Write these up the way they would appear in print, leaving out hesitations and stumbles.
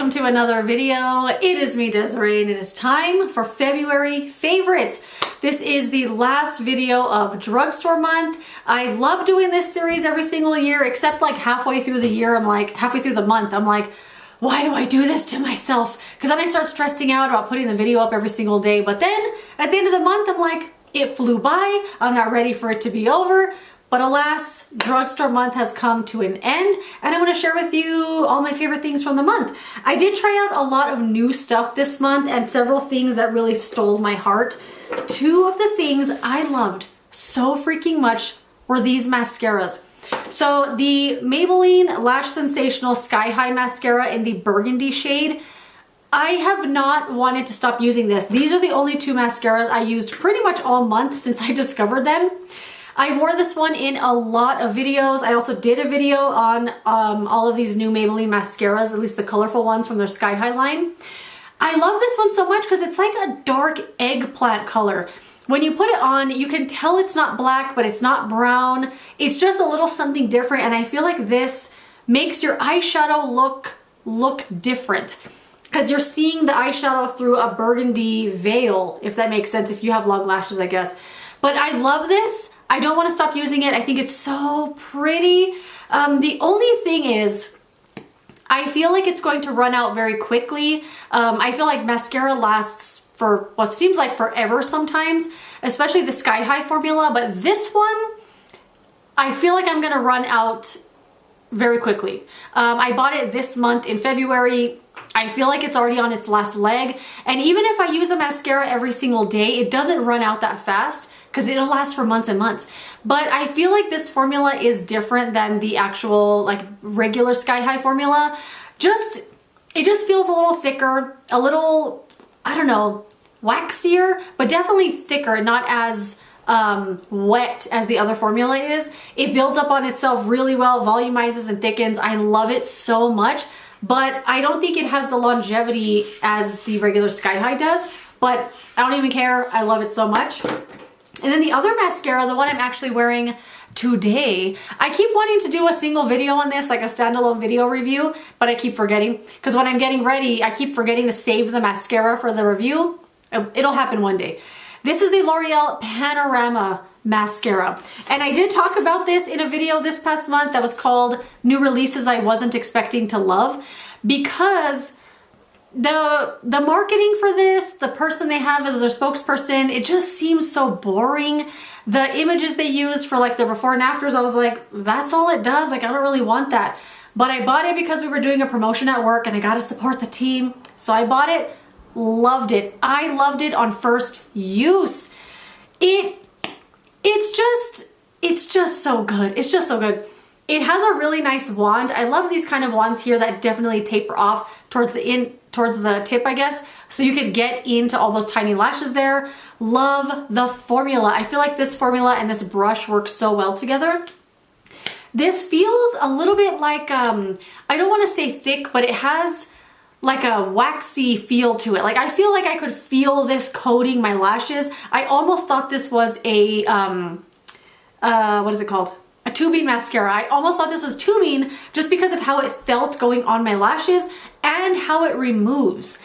welcome to another video. It is me, Desiree, and it is time for February favorites. This is the last video of drugstore month. I love doing this series every single year, except like halfway through the year, halfway through the month, I'm like, why do I do this to myself? Because then I start stressing out about putting the video up every single day. But then at the end of the month, I'm like, it flew by. I'm not ready for it to be over. But alas, drugstore month has come to an end, and I want to share with you all my favorite things from the month. I did try out a lot of new stuff this month and several things that really stole my heart. Two of the things I loved so freaking much were these mascaras. So the Maybelline Lash Sensational Sky High Mascara in the burgundy shade, I have not wanted to stop using this. These are the only two mascaras I used pretty much all month since I discovered them. I wore this one in a lot of videos. I also did a video on all of these new Maybelline mascaras, at least the colorful ones from their Sky High line. I love this one so much because it's like a dark eggplant color. When you put it on, you can tell it's not black, but it's not brown. It's just a little something different, and I feel like this makes your eyeshadow look different because you're seeing the eyeshadow through a burgundy veil, if that makes sense, if you have long lashes, I guess. But I love this. I don't want to stop using it. I think it's so pretty. The only thing is, I feel like it's going to run out very quickly. I feel like mascara lasts for what seems like forever sometimes, especially the Sky High formula, but this one, I feel like I'm gonna run out very quickly. I bought it this month in February. I feel like it's already on its last leg, and even if I use a mascara every single day, it doesn't run out that fast because it'll last for months and months. But I feel like this formula is different than the actual like regular Sky High formula. It just feels a little thicker, a little, I don't know, waxier, but definitely thicker, not as wet as the other formula is. It builds up on itself really well, volumizes and thickens. I love it so much, but I don't think it has the longevity as the regular Sky High does, but I don't even care. I love it so much. And then the other mascara, the one I'm actually wearing today, I keep wanting to do a single video on this, like a standalone video review, but I keep forgetting because when I'm getting ready, I keep forgetting to save the mascara for the review. It'll happen one day. This is the L'Oreal Panorama mascara, and I did talk about this in a video this past month that was called New Releases I Wasn't Expecting to Love, because the marketing for this, the person they have as their spokesperson, it just seems so boring. The images they used for like the before and afters, I was like, that's all it does. Like, I don't really want that. But I bought it because we were doing a promotion at work and I got to support the team. So I bought it, loved it. I loved it on first use. It's just so good. It's just so good. It has a really nice wand. I love these kind of wands here that definitely taper off towards the tip, I guess, so you could get into all those tiny lashes there. Love the formula. I feel like this formula and this brush work so well together. This feels a little bit like, I don't want to say thick, but it has like a waxy feel to it. Like, I feel like I could feel this coating my lashes. I almost thought this was a, what is it called? A tubing mascara. I almost thought this was tubing just because of how it felt going on my lashes and how it removes.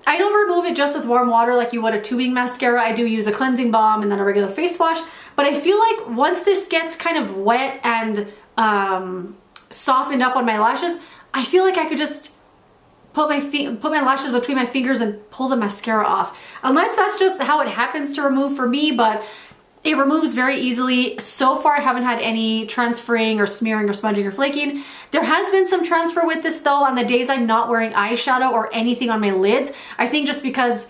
I don't remove it just with warm water like you would a tubing mascara. I do use a cleansing balm and then a regular face wash, but I feel like once this gets kind of wet and softened up on my lashes, I feel like I could just put my lashes between my fingers and pull the mascara off. Unless that's just how it happens to remove for me, but it removes very easily. So far, I haven't had any transferring or smearing or smudging or flaking. There has been some transfer with this though on the days I'm not wearing eyeshadow or anything on my lids. I think just because,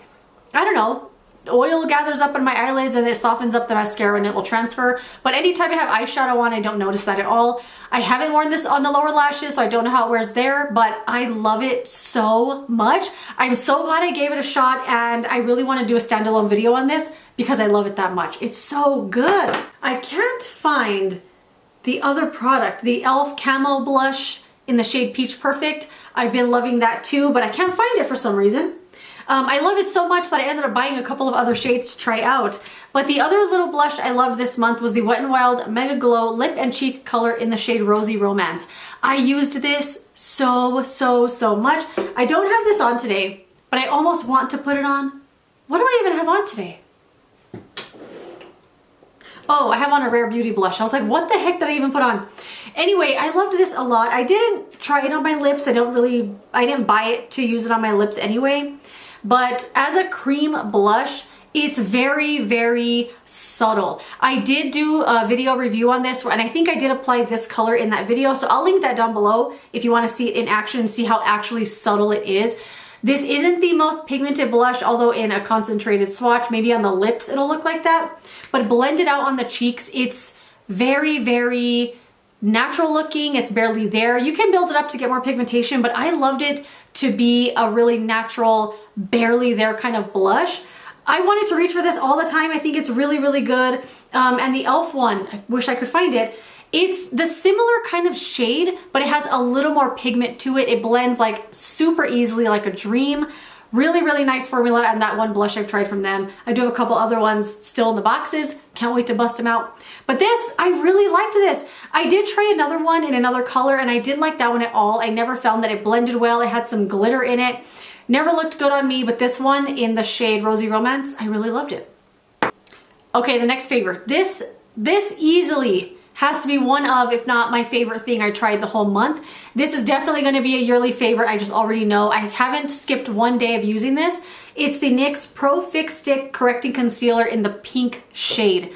I don't know, oil gathers up in my eyelids and it softens up the mascara and it will transfer. But anytime I have eyeshadow on, I don't notice that at all. I haven't worn this on the lower lashes, so I don't know how it wears there, but I love it so much. I'm so glad I gave it a shot, and I really want to do a standalone video on this because I love it that much. It's so good. I can't find the other product, the e.l.f. Camo Blush in the shade Peach Perfect. I've been loving that too, but I can't find it for some reason. I love it so much that I ended up buying a couple of other shades to try out. But the other little blush I loved this month was the Wet n Wild Mega Glow Lip and Cheek color in the shade Rosy Romance. I used this so much. I don't have this on today, but I almost want to put it on. What do I even have on today? Oh, I have on a Rare Beauty blush. I was like, what the heck did I even put on? Anyway, I loved this a lot. I didn't try it on my lips. I didn't buy it to use it on my lips anyway. But as a cream blush, it's very subtle. I did do a video review on this, and I think I did apply this color in that video. So I'll link that down below if you want to see it in action and see how actually subtle it is. This isn't the most pigmented blush, although in a concentrated swatch, maybe on the lips it'll look like that. But blended out on the cheeks, it's very natural looking. It's barely there. You can build it up to get more pigmentation, but I loved it to be a really natural, barely there kind of blush. I wanted to reach for this all the time. I think it's really good. And the e.l.f. one, I wish I could find it. It's the similar kind of shade, but it has a little more pigment to it. It blends like super easily, like a dream. Really nice formula, and that one blush I've tried from them. I do have a couple other ones still in the boxes. Can't wait to bust them out. But this, I really liked this. I did try another one in another color, and I didn't like that one at all. I never found that it blended well. It had some glitter in it. Never looked good on me, but this one in the shade Rosy Romance, I really loved it. Okay, the next favorite. This easily has to be one of, if not my favorite thing I tried the whole month. This is definitely going to be a yearly favorite. I just already know. I haven't skipped one day of using this. It's the NYX Pro Fix Stick Correcting Concealer in the pink shade.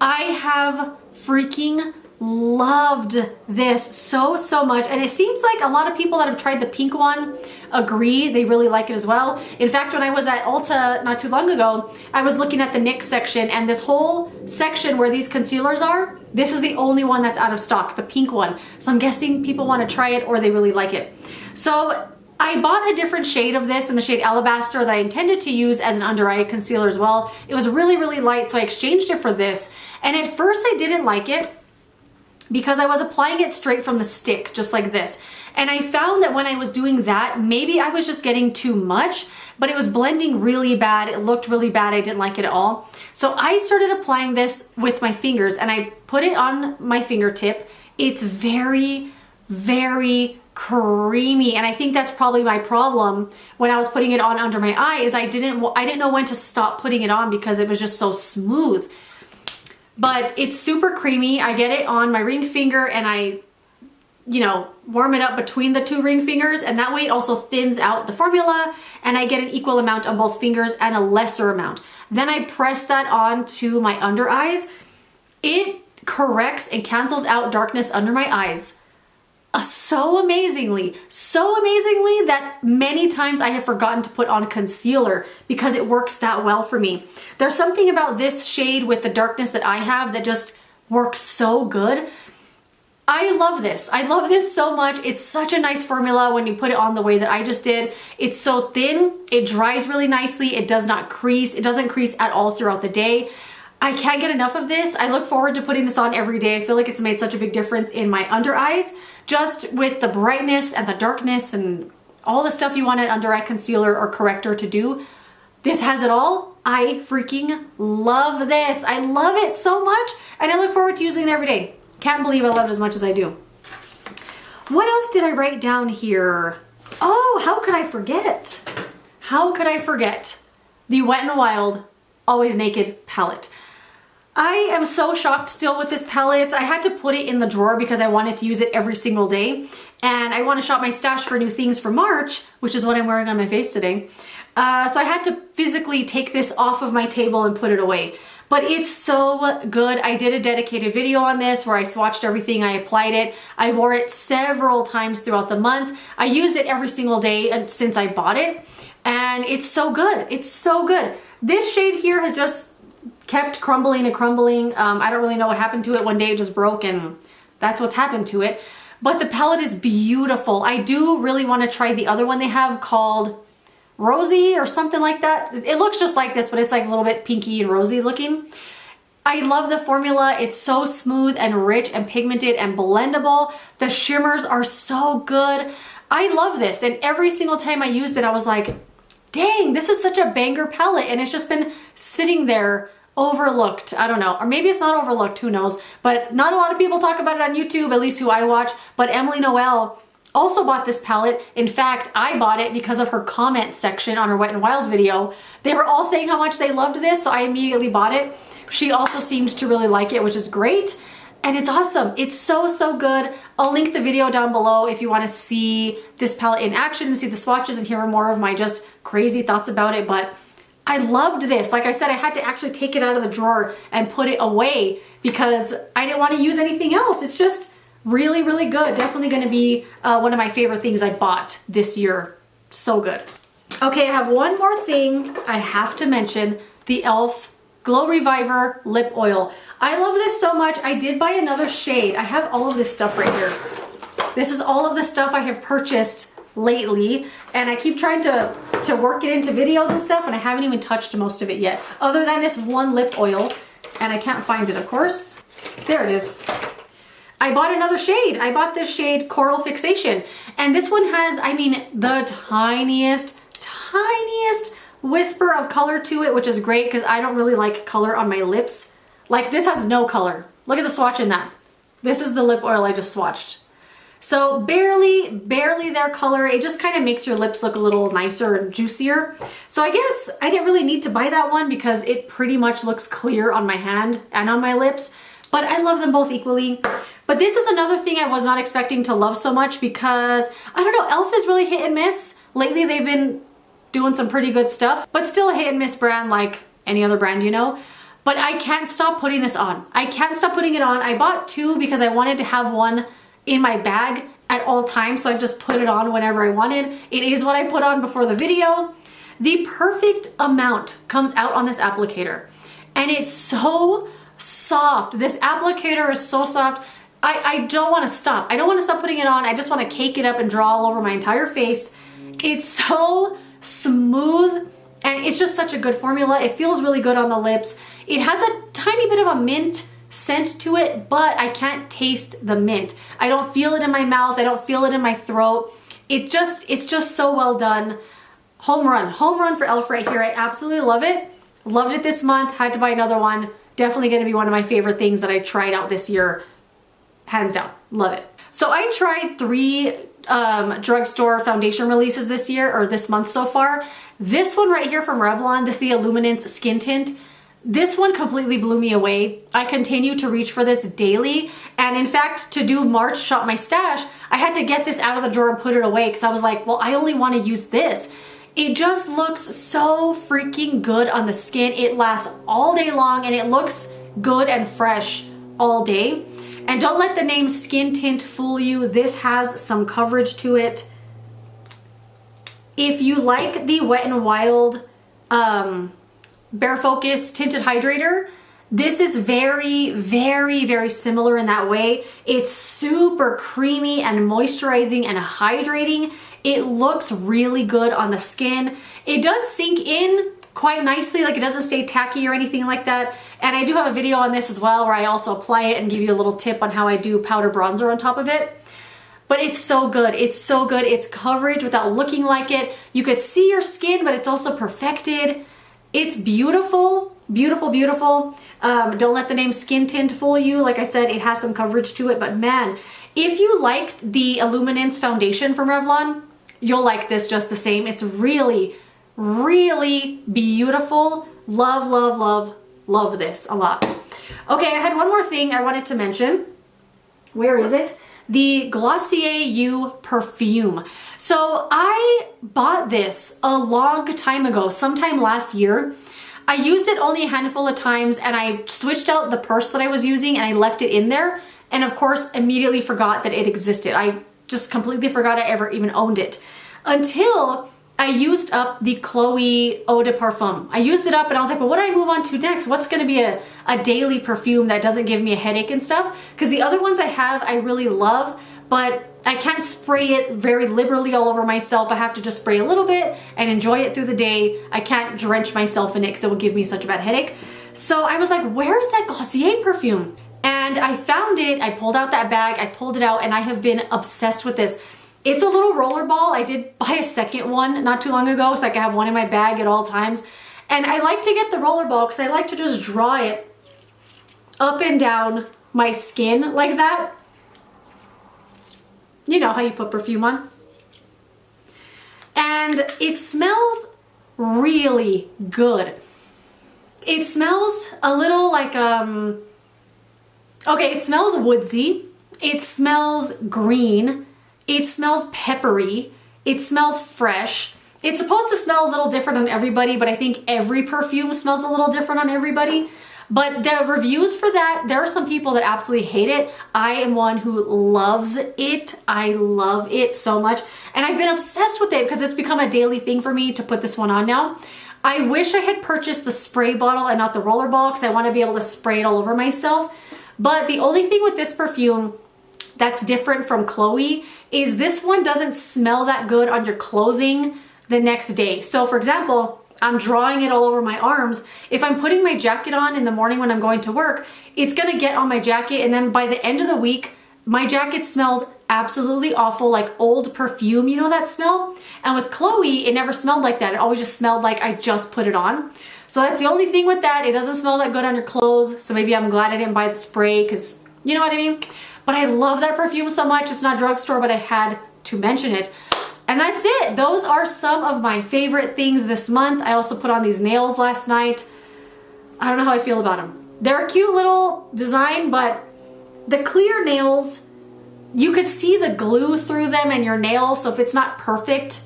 I have freaking loved this so much, and it seems like a lot of people that have tried the pink one agree they really like it as well. In fact, when I was at Ulta not too long ago, I was looking at the NYX section, and this whole section where these concealers are, this is the only one that's out of stock, the pink one. So I'm guessing people want to try it or they really like it. So I bought a different shade of this in the shade Alabaster that I intended to use as an under eye concealer as well. It was really light, so I exchanged it for this, and at first I didn't like it because I was applying it straight from the stick, just like this. And I found that when I was doing that, maybe I was just getting too much, but it was blending really bad. It looked really bad. I didn't like it at all. So I started applying this with my fingers, and I put it on my fingertip. It's very creamy, and I think that's probably my problem when I was putting it on under my eye, is I didn't know when to stop putting it on because it was just so smooth. But it's super creamy. I get it on my ring finger, and I, warm it up between the two ring fingers, and that way it also thins out the formula, and I get an equal amount on both fingers and a lesser amount. Then I press that on to my under eyes. It corrects and cancels out darkness under my eyes so amazingly that many times I have forgotten to put on concealer because it works that well for me. There's something about this shade with the darkness that I have that just works so good. I love this. I love this so much. It's such a nice formula when you put it on the way that I just did. It's so thin, it dries really nicely, it does not crease, it doesn't crease at all throughout the day. I can't get enough of this. I look forward to putting this on every day. I feel like it's made such a big difference in my under eyes, just with the brightness and the darkness and all the stuff you want an under eye concealer or corrector to do. This has it all. I freaking love this. I love it so much, and I look forward to using it every day. Can't believe I love it as much as I do. What else did I write down here? Oh, how could I forget? How could I forget? The Wet n Wild Always Naked palette. I am so shocked still with this palette. I had to put it in the drawer because I wanted to use it every single day, and I want to shop my stash for new things for March, which is what I'm wearing on my face today. So I had to physically take this off of my table and put it away. But it's so good. I did a dedicated video on this where I swatched everything, I applied it. I wore it several times throughout the month. I used it every single day since I bought it, and it's so good. It's so good. This shade here has just kept crumbling and crumbling. I don't really know what happened to it. One day it just broke, and that's what's happened to it. But the palette is beautiful. I do really want to try the other one they have called Rosy or something like that. It looks just like this, but it's like a little bit pinky and rosy looking. I love the formula. It's so smooth and rich and pigmented and blendable. The shimmers are so good. I love this, and every single time I used it, I was like, dang, this is such a banger palette, and it's just been sitting there overlooked. I don't know, or maybe it's not overlooked, who knows, but not a lot of people talk about it on YouTube, at least who I watch. But Emily Noel also bought this palette. In fact, I bought it because of her comment section on her Wet n Wild video. They were all saying how much they loved this, so I immediately bought it. She also seemed to really like it, which is great. And it's awesome. It's so, so good. I'll link the video down below if you want to see this palette in action and see the swatches and hear more of my just crazy thoughts about it. But I loved this. Like I said, I had to actually take it out of the drawer and put it away because I didn't want to use anything else. It's just really, really good. Definitely going to be one of my favorite things I bought this year. So good. Okay, I have one more thing I have to mention. The e.l.f. Glow Reviver Lip Oil. I love this so much. I did buy another shade. I have all of this stuff right here. This is all of the stuff I have purchased lately, and I keep trying to work it into videos and stuff, and I haven't even touched most of it yet, other than this one lip oil, and I can't find it, of course. There it is. I bought another shade. I bought this shade Coral Fixation, and this one has, I mean, the tiniest whisper of color to it, which is great because I don't really like color on my lips. Like, this has no color. Look at the swatch in that. This is the lip oil I just swatched. So barely their color. It just kind of makes your lips look a little nicer and juicier. So I guess I didn't really need to buy that one because it pretty much looks clear on my hand and on my lips. But I love them both equally. But this is another thing I was not expecting to love so much because, I don't know, e.l.f. is really hit and miss. Lately they've been doing some pretty good stuff, but still a hit and miss brand like any other brand, you know. But I can't stop putting this on. I can't stop putting it on. I bought two because I wanted to have one in my bag at all times, so I just put it on whenever I wanted. It is what I put on before the video. The perfect amount comes out on this applicator, and it's so soft. This applicator is so soft. I don't want to stop. I don't want to stop putting it on. I just want to cake it up and draw all over my entire face. It's so smooth, and it's just such a good formula. It feels really good on the lips. It has a tiny bit of a mint scent to it, but I can't taste the mint. I don't feel it in my mouth. I don't feel it in my throat. It's just so well done. Home run for e.l.f. right here. I absolutely love it. Loved it this month. Had to buy another one. Definitely going to be one of my favorite things that I tried out this year. Hands down. Love it. So I tried 3 drugstore foundation releases this year, or this month so far. This one right here from Revlon, this is the Illuminance Skin Tint. This one completely blew me away. I continue to reach for this daily, and in fact, to do March Shop My Stash, I had to get this out of the drawer and put it away because I was like, well, I only want to use this. It just looks so freaking good on the skin. It lasts all day long, and it looks good and fresh all day. And don't let the name Skin Tint fool you. This has some coverage to it. If you like the Wet n Wild Bare Focus Tinted Hydrator, this is very similar in that way. It's super creamy and moisturizing and hydrating. It looks really good on the skin. It does sink in quite nicely, like it doesn't stay tacky or anything like that. And I do have a video on this as well where I also apply it and give you a little tip on how I do powder bronzer on top of it. But it's so good. It's so good. It's coverage without looking like it. You could see your skin, but it's also perfected. It's beautiful, beautiful. Don't let the name Skin Tint fool you. Like I said, it has some coverage to it, but man, if you liked the Illuminance foundation from Revlon, you'll like this just the same. It's really beautiful. Love this a lot. Okay, I had one more thing I wanted to mention. Where is it? The Glossier You perfume. So I bought this a long time ago, sometime last year. I used it only a handful of times, and I switched out the purse that I was using and I left it in there. And of course, immediately forgot that it existed. I just completely forgot I ever even owned it until I used up the Chloe Eau de Parfum. I used it up and I was like, well, what do I move on to next? What's gonna be a daily perfume that doesn't give me a headache and stuff? Because the other ones I have, I really love, but I can't spray it very liberally all over myself. I have to just spray a little bit and enjoy it through the day. I can't drench myself in it because it will give me such a bad headache. So I was like, where is that Glossier perfume? And I found it, I pulled out that bag, I pulled it out, and I have been obsessed with this. It's a little roller ball. I did buy a second one not too long ago so I can have one in my bag at all times. And I like to get the roller ball because I like to just draw it up and down my skin like that. You know how you put perfume on. And it smells really good. It smells a little like, okay, it smells woodsy. It smells green. It smells peppery. It smells fresh. It's supposed to smell a little different on everybody, but I think every perfume smells a little different on everybody. But the reviews for that, there are some people that absolutely hate it. I am one who loves it. I love it so much. And I've been obsessed with it because it's become a daily thing for me to put this one on now. I wish I had purchased the spray bottle and not the roller ball because I want to be able to spray it all over myself. But the only thing with this perfume that's different from Chloe is this one doesn't smell that good on your clothing the next day. So for example, I'm drawing it all over my arms. If I'm putting my jacket on in the morning when I'm going to work, it's gonna get on my jacket, and then by the end of the week, my jacket smells absolutely awful, like old perfume, you know that smell? And with Chloe, it never smelled like that. It always just smelled like I just put it on. So that's the only thing with that. It doesn't smell that good on your clothes. So maybe I'm glad I didn't buy the spray because you know what I mean? But I love that perfume so much. It's not drugstore, but I had to mention it. And that's it. Those are some of my favorite things this month. I also put on these nails last night. I don't know how I feel about them. They're a cute little design, but the clear nails, you could see the glue through them in your nail. So if it's not perfect,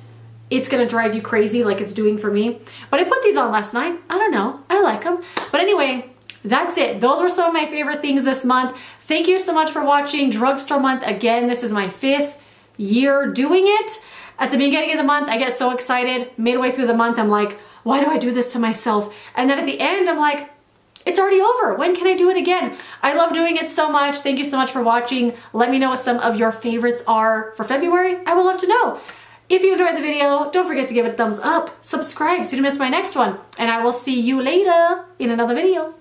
it's gonna drive you crazy like it's doing for me. But I put these on last night. I don't know. I like them. But anyway, that's it. Those were some of my favorite things this month. Thank you so much for watching Drugstore Month. Again, this is my 5th year doing it. At the beginning of the month, I get so excited. Midway through the month, I'm like, why do I do this to myself? And then at the end, I'm like, it's already over. When can I do it again? I love doing it so much. Thank you so much for watching. Let me know what some of your favorites are for February. I would love to know. If you enjoyed the video, don't forget to give it a thumbs up, subscribe so you don't miss my next one, and I will see you later in another video.